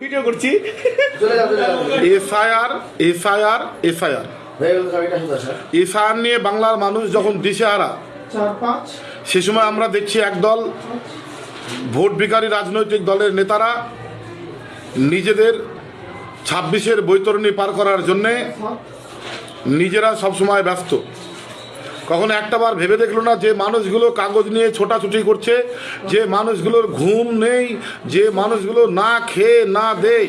Video করছি। SIR SIR SIR SIR নিয়ে বাংলার মানুষ যখন দিশেহারা, সে সময় আমরা দেখছি একদল ভোট ভিখারি রাজনৈতিক দলের নেতারা নিজেদের 26-এর বৈতরণী পার করার জন্যে নিজেরা সবসময় ব্যস্ত। কখনো একটাবার ভেবে দেখলো না যে মানুষগুলো কাগজ নিয়ে ছোটাছুটি করছে, যে মানুষগুলোর ঘুম নেই, যে মানুষগুলো না খেয়ে না দেয়,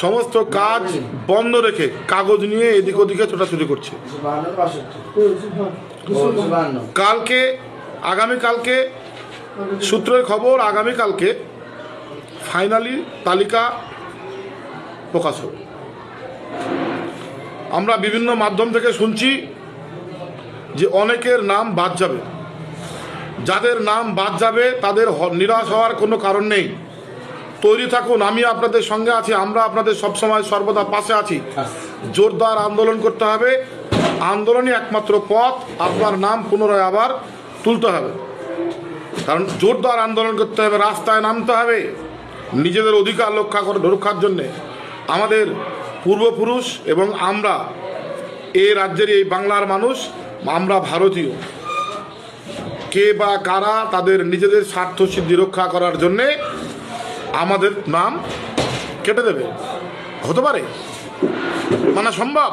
সমস্ত কাজ বন্ধ রেখে কাগজ নিয়ে এদিক ওদিকে ছোটাছুটি করছে। কালকে আগামীকালকে সূত্রের খবর, আগামীকালকে ফাইনালি তালিকা প্রকাশ হবে। আমরা বিভিন্ন মাধ্যম থেকে শুনছি যে অনেকের নাম বাদ যাবে। যাদের নাম বাদ যাবে তাদের নিরাশ হওয়ার কোনো কারণ নেই। তৈরি থাকুন, আমি আপনাদের সঙ্গে আছি, আমরা আপনাদের সবসময় সর্বদা পাশে আছি। জোরদার আন্দোলন করতে হবে, আন্দোলনই একমাত্র পথ। আপনার নাম পুনরায় আবার তুলতে হবে, কারণ জোরদার আন্দোলন করতে হবে, রাস্তায় নামতে হবে নিজেদের অধিকার রক্ষার জন্যে। আমাদের পূর্বপুরুষ এবং আমরা এই রাজ্যের, এই বাংলার মানুষ, আমরা ভারতীয়। কে বা কারা তাদের নিজেদের স্বার্থ সিদ্ধি রক্ষা করার জন্যে আমাদের নাম কেটে দেবে, হতে পারে, মানে সম্ভব।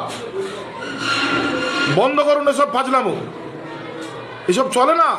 বন্ধ করুন এসব ফাজলামো, এসব চলে না।